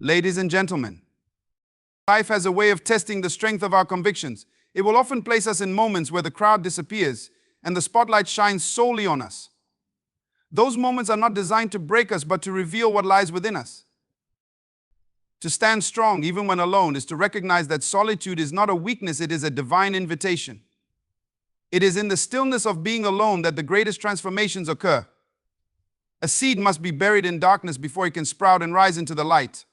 Ladies and gentlemen, life has a way of testing the strength of our convictions. It will often place us in moments where the crowd disappears and the spotlight shines solely on us. Those moments are not designed to break us, but to reveal what lies within us. To stand strong, even when alone, is to recognize that solitude is not a weakness, it is a divine invitation. It is in the stillness of being alone that the greatest transformations occur. A seed must be buried in darkness before it can sprout and rise into the light.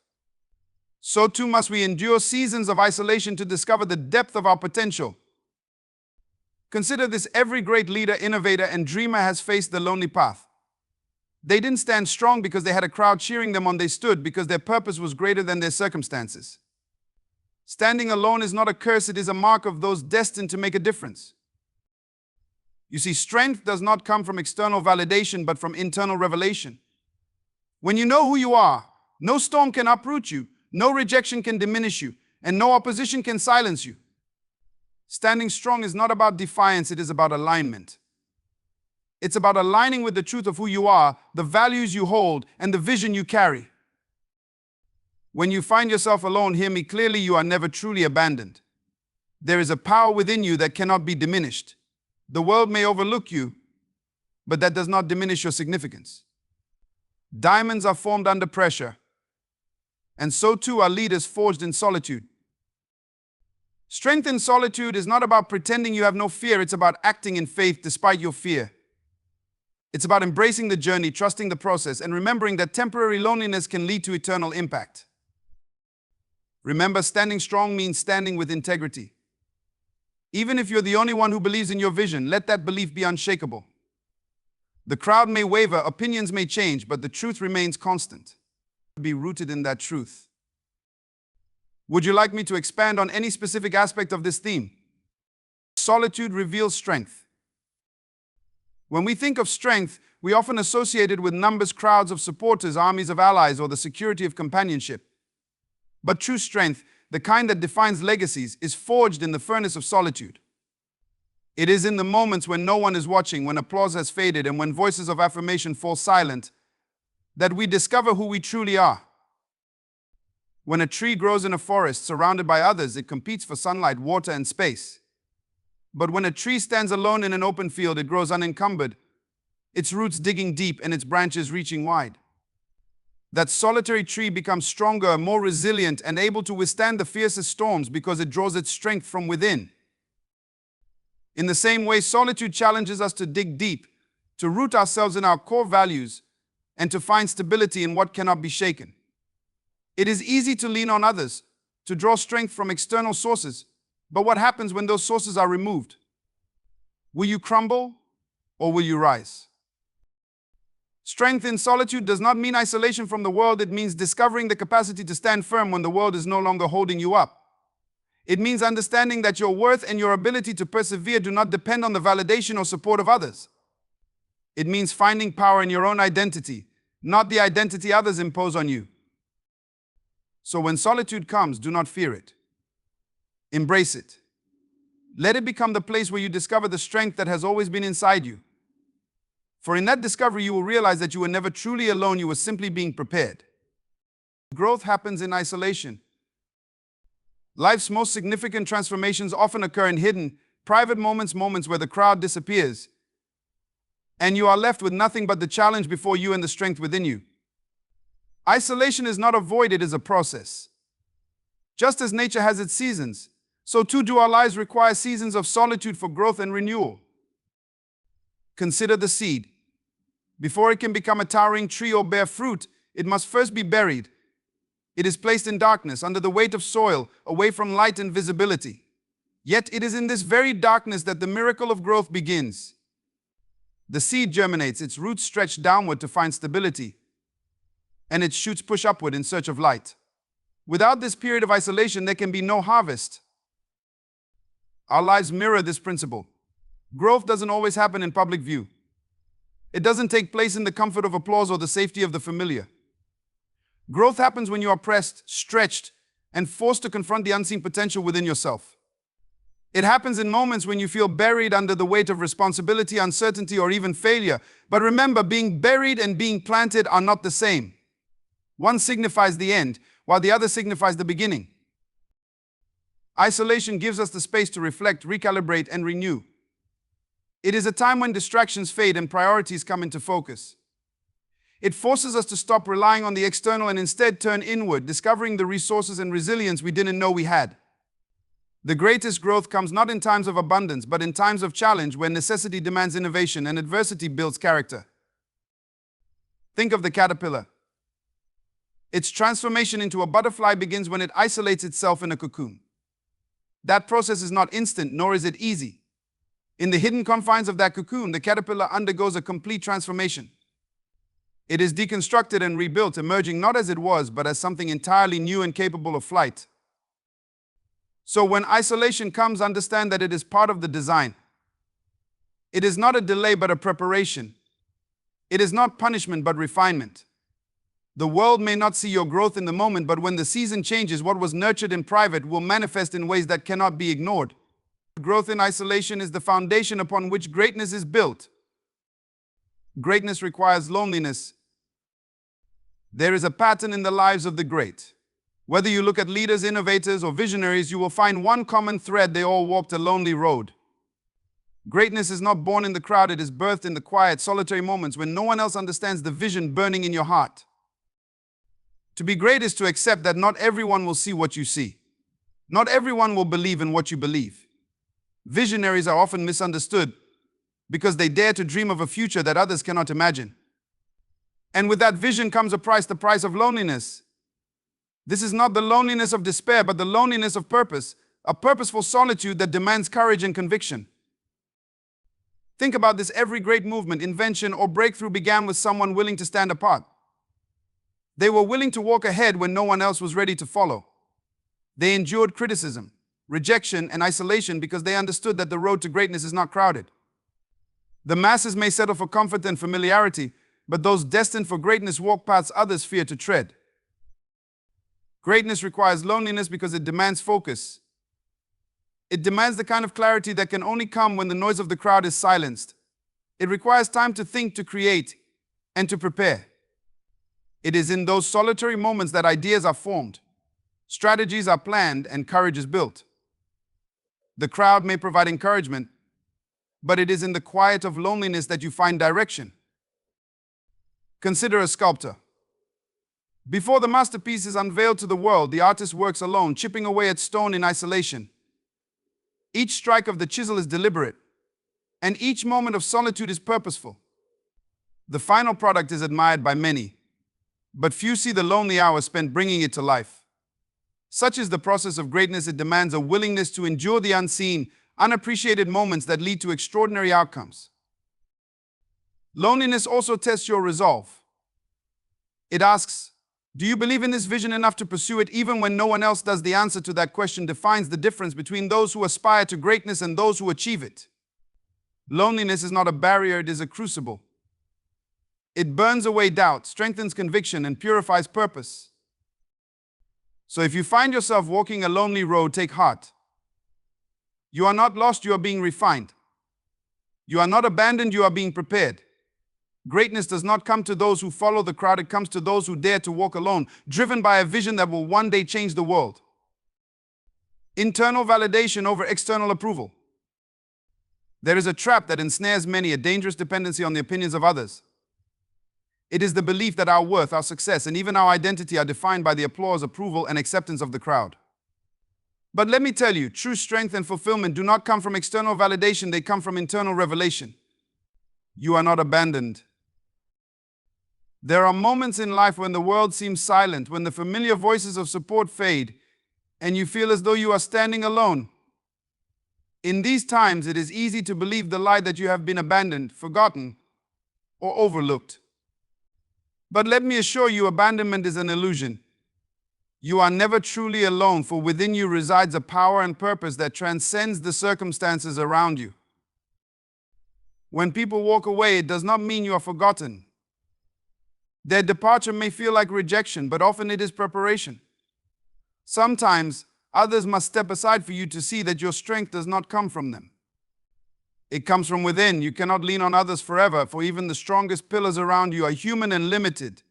So too must we endure seasons of isolation to discover the depth of our potential. Consider this: every great leader, innovator, and dreamer has faced the lonely path. They didn't stand strong because they had a crowd cheering them on. They stood because their purpose was greater than their circumstances. Standing alone is not a curse, it is a mark of those destined to make a difference. You see, strength does not come from external validation, but from internal revelation. When you know who you are, no storm can uproot you, no rejection can diminish you, and no opposition can silence you. Standing strong is not about defiance, it is about alignment. It's about aligning with the truth of who you are, the values you hold, and the vision you carry. When you find yourself alone, hear me clearly, you are never truly abandoned. There is a power within you that cannot be diminished. The world may overlook you, but that does not diminish your significance. Diamonds are formed under pressure, and so too are leaders forged in solitude. Strength in solitude is not about pretending you have no fear, it's about acting in faith despite your fear. It's about embracing the journey, trusting the process, and remembering that temporary loneliness can lead to eternal impact. Remember, standing strong means standing with integrity. Even if you're the only one who believes in your vision, let that belief be unshakable. The crowd may waver, opinions may change, but the truth remains constant. Be rooted in that truth. Would you like me to expand on any specific aspect of this theme? Solitude reveals strength. When we think of strength, we often associate it with numbers, crowds of supporters, armies of allies, or the security of companionship. But true strength, the kind that defines legacies, is forged in the furnace of solitude. It is in the moments when no one is watching, when applause has faded, and when voices of affirmation fall silent, that we discover who we truly are. When a tree grows in a forest surrounded by others, it competes for sunlight, water, and space. But when a tree stands alone in an open field, it grows unencumbered, its roots digging deep and its branches reaching wide. That solitary tree becomes stronger, more resilient, and able to withstand the fiercest storms because it draws its strength from within. In the same way, solitude challenges us to dig deep, to root ourselves in our core values, and to find stability in what cannot be shaken. It is easy to lean on others, to draw strength from external sources, but what happens when those sources are removed? Will you crumble or will you rise? Strength in solitude does not mean isolation from the world, it means discovering the capacity to stand firm when the world is no longer holding you up. It means understanding that your worth and your ability to persevere do not depend on the validation or support of others. It means finding power in your own identity, not the identity others impose on you. So when solitude comes, do not fear it. Embrace it. Let it become the place where you discover the strength that has always been inside you. For in that discovery, you will realize that you were never truly alone, you were simply being prepared. Growth happens in isolation. Life's most significant transformations often occur in hidden, private moments where the crowd disappears, and you are left with nothing but the challenge before you and the strength within you. Isolation is not a void, it is a process. Just as nature has its seasons, so too do our lives require seasons of solitude for growth and renewal. Consider the seed. Before it can become a towering tree or bear fruit, it must first be buried. It is placed in darkness, under the weight of soil, away from light and visibility. Yet it is in this very darkness that the miracle of growth begins. The seed germinates, its roots stretch downward to find stability, and its shoots push upward in search of light. Without this period of isolation, there can be no harvest. Our lives mirror this principle. Growth doesn't always happen in public view. It doesn't take place in the comfort of applause or the safety of the familiar. Growth happens when you are pressed, stretched, and forced to confront the unseen potential within yourself. It happens in moments when you feel buried under the weight of responsibility, uncertainty, or even failure. But remember, being buried and being planted are not the same. One signifies the end, while the other signifies the beginning. Isolation gives us the space to reflect, recalibrate, and renew. It is a time when distractions fade and priorities come into focus. It forces us to stop relying on the external and instead turn inward, discovering the resources and resilience we didn't know we had. The greatest growth comes not in times of abundance, but in times of challenge, where necessity demands innovation and adversity builds character. Think of the caterpillar. Its transformation into a butterfly begins when it isolates itself in a cocoon. That process is not instant, nor is it easy. In the hidden confines of that cocoon, the caterpillar undergoes a complete transformation. It is deconstructed and rebuilt, emerging not as it was, but as something entirely new and capable of flight. So when isolation comes, understand that it is part of the design. It is not a delay, but a preparation. It is not punishment, but refinement. The world may not see your growth in the moment, but when the season changes, what was nurtured in private will manifest in ways that cannot be ignored. Growth in isolation is the foundation upon which greatness is built. Greatness requires loneliness. There is a pattern in the lives of the great. Whether you look at leaders, innovators, or visionaries, you will find one common thread: they all walked a lonely road. Greatness is not born in the crowd, it is birthed in the quiet, solitary moments when no one else understands the vision burning in your heart. To be great is to accept that not everyone will see what you see. Not everyone will believe in what you believe. Visionaries are often misunderstood because they dare to dream of a future that others cannot imagine. And with that vision comes a price, the price of loneliness. This is not the loneliness of despair, but the loneliness of purpose, a purposeful solitude that demands courage and conviction. Think about this: every great movement, invention, or breakthrough began with someone willing to stand apart. They were willing to walk ahead when no one else was ready to follow. They endured criticism, rejection, and isolation because they understood that the road to greatness is not crowded. The masses may settle for comfort and familiarity, but those destined for greatness walk paths others fear to tread. Greatness requires loneliness because it demands focus. It demands the kind of clarity that can only come when the noise of the crowd is silenced. It requires time to think, to create, and to prepare. It is in those solitary moments that ideas are formed, strategies are planned, and courage is built. The crowd may provide encouragement, but it is in the quiet of loneliness that you find direction. Consider a sculptor. Before the masterpiece is unveiled to the world, the artist works alone, chipping away at stone in isolation. Each strike of the chisel is deliberate, and each moment of solitude is purposeful. The final product is admired by many, but few see the lonely hours spent bringing it to life. Such is the process of greatness. It demands a willingness to endure the unseen, unappreciated moments that lead to extraordinary outcomes. Loneliness also tests your resolve. It asks, do you believe in this vision enough to pursue it even when no one else does? The answer to that question defines the difference between those who aspire to greatness and those who achieve it. Loneliness is not a barrier, it is a crucible. It burns away doubt, strengthens conviction, and purifies purpose. So if you find yourself walking a lonely road, take heart. You are not lost, you are being refined. You are not abandoned, you are being prepared. Greatness does not come to those who follow the crowd, it comes to those who dare to walk alone, driven by a vision that will one day change the world. Internal validation over external approval. There is a trap that ensnares many, a dangerous dependency on the opinions of others. It is the belief that our worth, our success, and even our identity are defined by the applause, approval, and acceptance of the crowd. But let me tell you, true strength and fulfillment do not come from external validation, they come from internal revelation. You are not abandoned. There are moments in life when the world seems silent, when the familiar voices of support fade, and you feel as though you are standing alone. In these times, it is easy to believe the lie that you have been abandoned, forgotten, or overlooked. But let me assure you, abandonment is an illusion. You are never truly alone, for within you resides a power and purpose that transcends the circumstances around you. When people walk away, it does not mean you are forgotten. Their departure may feel like rejection, but often it is preparation. Sometimes, others must step aside for you to see that your strength does not come from them. It comes from within. You cannot lean on others forever, for even the strongest pillars around you are human and limited.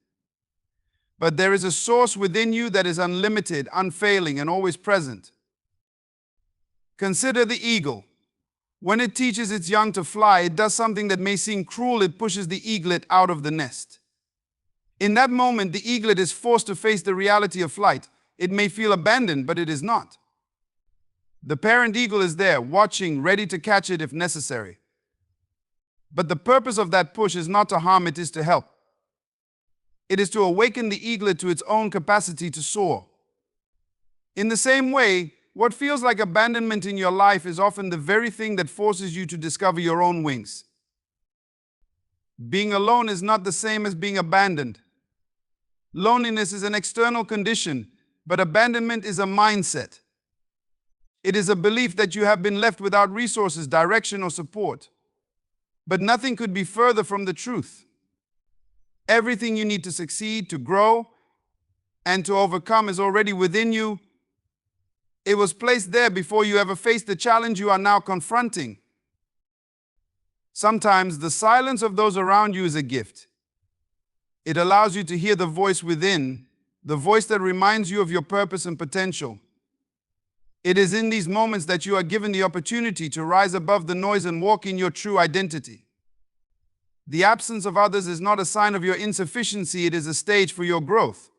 But there is a source within you that is unlimited, unfailing, and always present. Consider the eagle. When it teaches its young to fly, it does something that may seem cruel. It pushes the eaglet out of the nest. In that moment, the eaglet is forced to face the reality of flight. It may feel abandoned, but it is not. The parent eagle is there, watching, ready to catch it if necessary. But the purpose of that push is not to harm, it is to help. It is to awaken the eaglet to its own capacity to soar. In the same way, what feels like abandonment in your life is often the very thing that forces you to discover your own wings. Being alone is not the same as being abandoned. Loneliness is an external condition, but abandonment is a mindset. It is a belief that you have been left without resources, direction, or support. But nothing could be further from the truth. Everything you need to succeed, to grow, and to overcome is already within you. It was placed there before you ever faced the challenge you are now confronting. Sometimes the silence of those around you is a gift. It allows you to hear the voice within, the voice that reminds you of your purpose and potential. It is in these moments that you are given the opportunity to rise above the noise and walk in your true identity. The absence of others is not a sign of your insufficiency, it is a stage for your growth.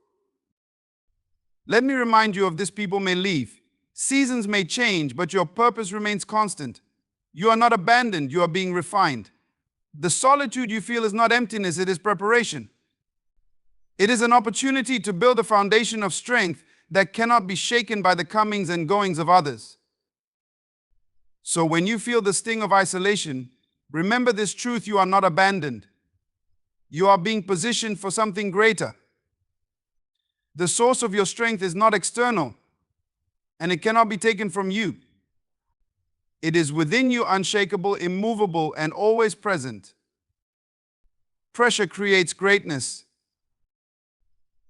Let me remind you of this: people may leave, seasons may change, but your purpose remains constant. You are not abandoned, you are being refined. The solitude you feel is not emptiness, it is preparation. It is an opportunity to build a foundation of strength that cannot be shaken by the comings and goings of others. So when you feel the sting of isolation, remember this truth: you are not abandoned. You are being positioned for something greater. The source of your strength is not external, and it cannot be taken from you. It is within you, unshakable, immovable, and always present. Pressure creates greatness.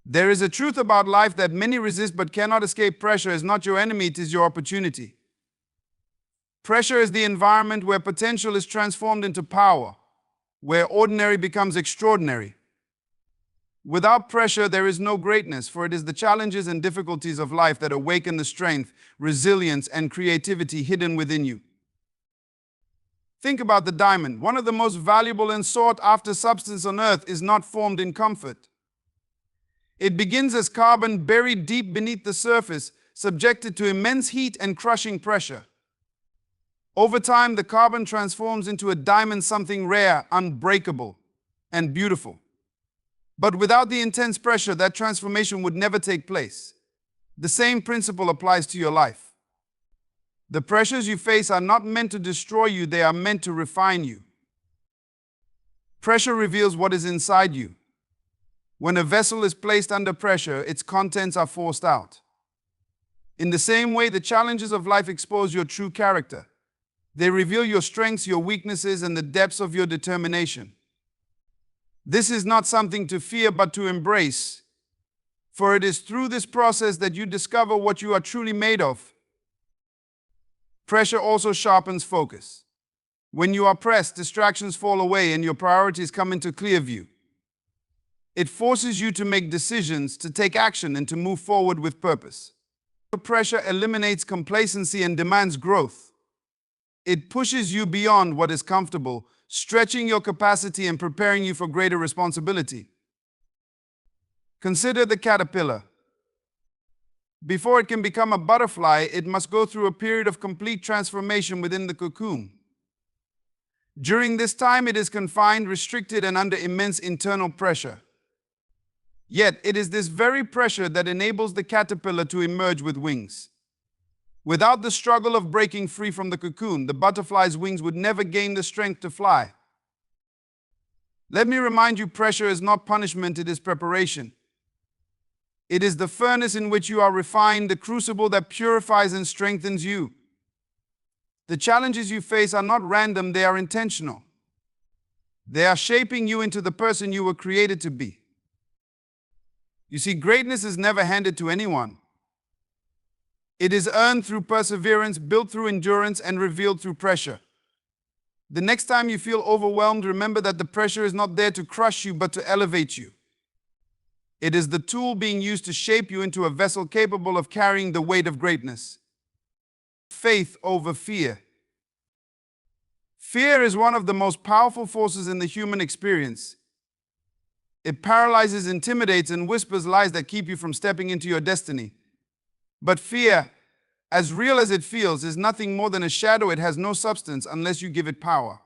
There is a truth about life that many resist but cannot escape. Pressure is not your enemy, it is your opportunity. Pressure is the environment where potential is transformed into power, where ordinary becomes extraordinary. Without pressure, there is no greatness, for it is the challenges and difficulties of life that awaken the strength, resilience, and creativity hidden within you. Think about the diamond. One of the most valuable and sought-after substances on earth is not formed in comfort. It begins as carbon buried deep beneath the surface, subjected to immense heat and crushing pressure. Over time, the carbon transforms into a diamond, something rare, unbreakable, and beautiful. But without the intense pressure, that transformation would never take place. The same principle applies to your life. The pressures you face are not meant to destroy you, they are meant to refine you. Pressure reveals what is inside you. When a vessel is placed under pressure, its contents are forced out. In the same way, the challenges of life expose your true character. They reveal your strengths, your weaknesses, and the depths of your determination. This is not something to fear, but to embrace, for it is through this process that you discover what you are truly made of. Pressure also sharpens focus. When you are pressed, distractions fall away and your priorities come into clear view. It forces you to make decisions, to take action, and to move forward with purpose. Pressure eliminates complacency and demands growth. It pushes you beyond what is comfortable, stretching your capacity and preparing you for greater responsibility. Consider the caterpillar. Before it can become a butterfly, it must go through a period of complete transformation within the cocoon. During this time, it is confined, restricted, and under immense internal pressure. Yet, it is this very pressure that enables the caterpillar to emerge with wings. Without the struggle of breaking free from the cocoon, the butterfly's wings would never gain the strength to fly. Let me remind you, pressure is not punishment, it is preparation. It is the furnace in which you are refined, the crucible that purifies and strengthens you. The challenges you face are not random, they are intentional. They are shaping you into the person you were created to be. You see, greatness is never handed to anyone. It is earned through perseverance, built through endurance, and revealed through pressure. The next time you feel overwhelmed, remember that the pressure is not there to crush you, but to elevate you. It is the tool being used to shape you into a vessel capable of carrying the weight of greatness. Faith over fear. Fear is one of the most powerful forces in the human experience. It paralyzes, intimidates, and whispers lies that keep you from stepping into your destiny. But fear, as real as it feels, is nothing more than a shadow. It has no substance unless you give it power.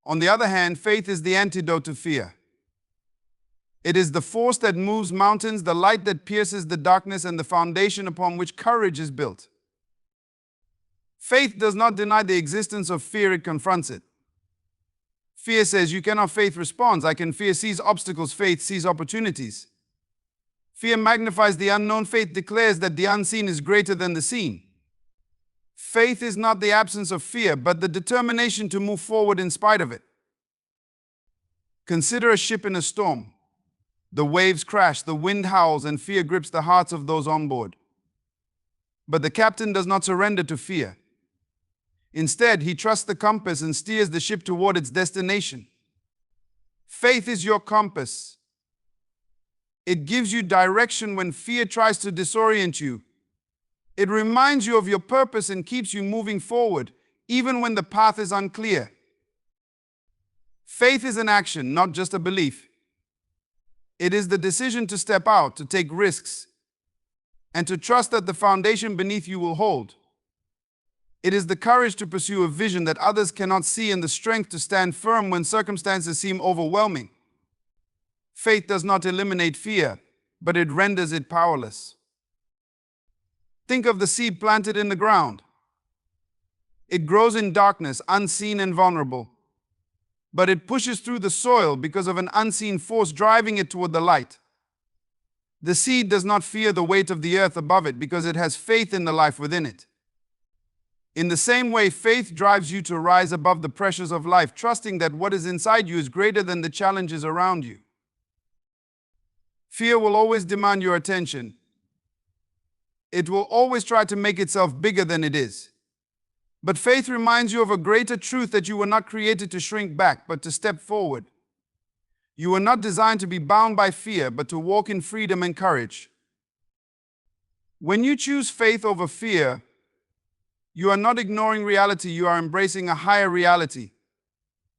On the other hand, faith is the antidote to fear. It is the force that moves mountains, the light that pierces the darkness, and the foundation upon which courage is built. Faith does not deny the existence of fear, it confronts it. Fear says you cannot, faith responds, I can. Fear sees obstacles, faith sees opportunities. Fear magnifies the unknown, faith declares that the unseen is greater than the seen. Faith is not the absence of fear, but the determination to move forward in spite of it. Consider a ship in a storm. The waves crash, the wind howls, and fear grips the hearts of those on board. But the captain does not surrender to fear. Instead, he trusts the compass and steers the ship toward its destination. Faith is your compass. It gives you direction when fear tries to disorient you. It reminds you of your purpose and keeps you moving forward, even when the path is unclear. Faith is an action, not just a belief. It is the decision to step out, to take risks, and to trust that the foundation beneath you will hold. It is the courage to pursue a vision that others cannot see and the strength to stand firm when circumstances seem overwhelming. Faith does not eliminate fear, but it renders it powerless. Think of the seed planted in the ground. It grows in darkness, unseen and vulnerable, but it pushes through the soil because of an unseen force driving it toward the light. The seed does not fear the weight of the earth above it because it has faith in the life within it. In the same way, faith drives you to rise above the pressures of life, trusting that what is inside you is greater than the challenges around you. Fear will always demand your attention. It will always try to make itself bigger than it is. But faith reminds you of a greater truth, that you were not created to shrink back, but to step forward. You were not designed to be bound by fear, but to walk in freedom and courage. When you choose faith over fear, you are not ignoring reality, you are embracing a higher reality.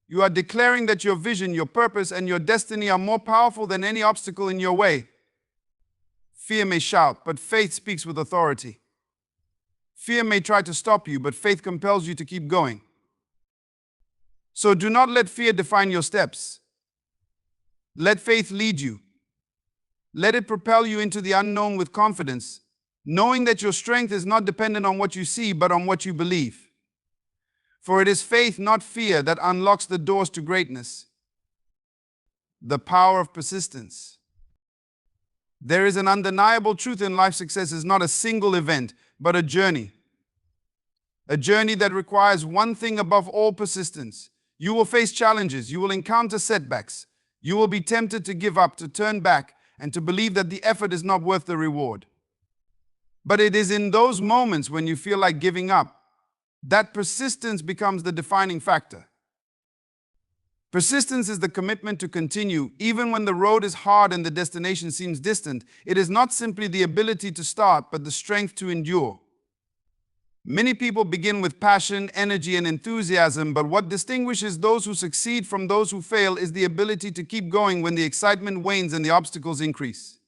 You are declaring that your vision, your purpose, and your destiny are more powerful than any obstacle in your way. Fear may shout, but faith speaks with authority. Fear may try to stop you, but faith compels you to keep going. So do not let fear define your steps. Let faith lead you. Let it propel you into the unknown with confidence, knowing that your strength is not dependent on what you see, but on what you believe. For it is faith, not fear, that unlocks the doors to greatness. The power of persistence. There is an undeniable truth in life. Success is not a single event, but a journey. A journey that requires one thing above all: persistence. You will face challenges, you will encounter setbacks, you will be tempted to give up, to turn back, and to believe that the effort is not worth the reward. But it is in those moments when you feel like giving up that persistence becomes the defining factor. Persistence is the commitment to continue even when the road is hard and the destination seems distant. It is not simply the ability to start, but the strength to endure. Many people begin with passion, energy, and enthusiasm, but what distinguishes those who succeed from those who fail is the ability to keep going when the excitement wanes and the obstacles increase.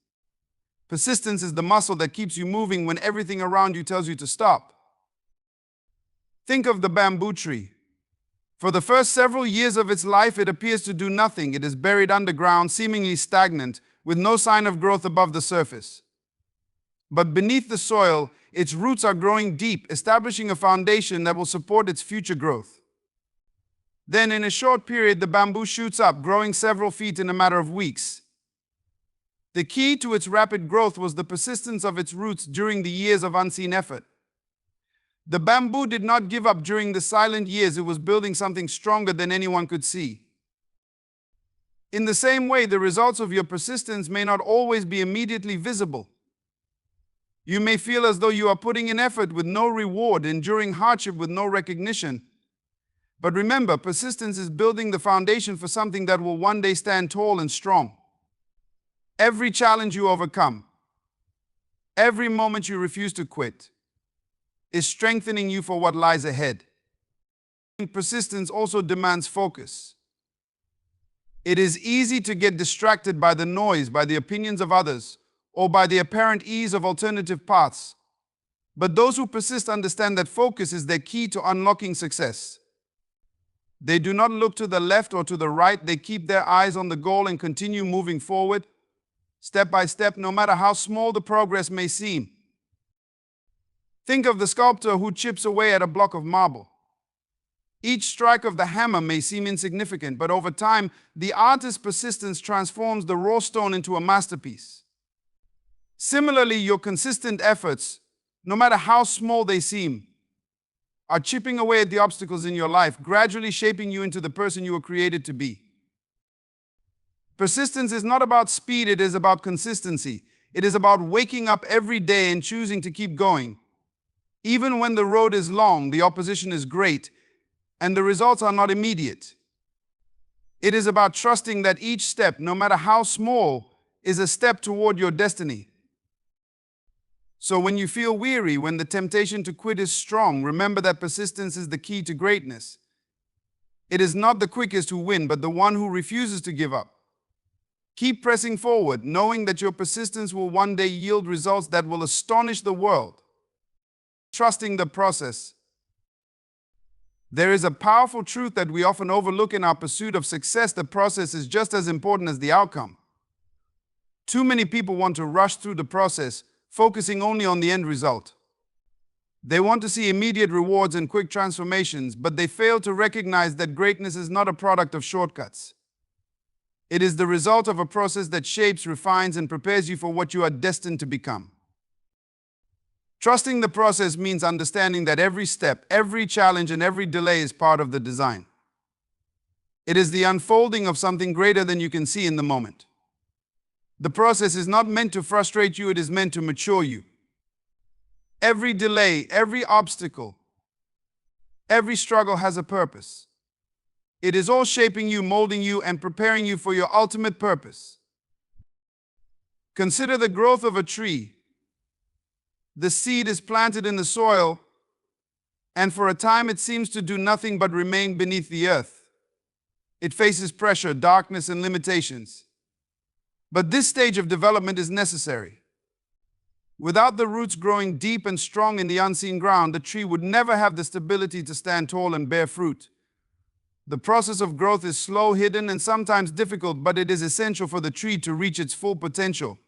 Persistence is the muscle that keeps you moving when everything around you tells you to stop. Think of the bamboo tree. For the first several years of its life, it appears to do nothing. It is buried underground, seemingly stagnant, with no sign of growth above the surface. But beneath the soil, its roots are growing deep, establishing a foundation that will support its future growth. Then, in a short period, the bamboo shoots up, growing several feet in a matter of weeks. The key to its rapid growth was the persistence of its roots during the years of unseen effort. The bamboo did not give up during the silent years. It was building something stronger than anyone could see. In the same way, the results of your persistence may not always be immediately visible. You may feel as though you are putting in effort with no reward, enduring hardship with no recognition. But remember, persistence is building the foundation for something that will one day stand tall and strong. Every challenge you overcome, every moment you refuse to quit, is strengthening you for what lies ahead. Persistence also demands focus. It is easy to get distracted by the noise, by the opinions of others, or by the apparent ease of alternative paths. But those who persist understand that focus is their key to unlocking success. They do not look to the left or to the right. They keep their eyes on the goal and continue moving forward, step by step, no matter how small the progress may seem. Think of the sculptor who chips away at a block of marble. Each strike of the hammer may seem insignificant, but over time, the artist's persistence transforms the raw stone into a masterpiece. Similarly, your consistent efforts, no matter how small they seem, are chipping away at the obstacles in your life, gradually shaping you into the person you were created to be. Persistence is not about speed, it is about consistency. It is about waking up every day and choosing to keep going. Even when the road is long, the opposition is great, and the results are not immediate. It is about trusting that each step, no matter how small, is a step toward your destiny. So when you feel weary, when the temptation to quit is strong, remember that persistence is the key to greatness. It is not the quickest who win, but the one who refuses to give up. Keep pressing forward, knowing that your persistence will one day yield results that will astonish the world. Trusting the process. There is a powerful truth that we often overlook in our pursuit of success. The process is just as important as the outcome. Too many people want to rush through the process, focusing only on the end result. They want to see immediate rewards and quick transformations, but they fail to recognize that greatness is not a product of shortcuts. It is the result of a process that shapes, refines, and prepares you for what you are destined to become. Trusting the process means understanding that every step, every challenge, and every delay is part of the design. It is the unfolding of something greater than you can see in the moment. The process is not meant to frustrate you, it is meant to mature you. Every delay, every obstacle, every struggle has a purpose. It is all shaping you, molding you, and preparing you for your ultimate purpose. Consider the growth of a tree. The seed is planted in the soil, and for a time it seems to do nothing but remain beneath the earth. It faces pressure, darkness, and limitations. But this stage of development is necessary. Without the roots growing deep and strong in the unseen ground, the tree would never have the stability to stand tall and bear fruit. The process of growth is slow, hidden, and sometimes difficult, but it is essential for the tree to reach its full potential.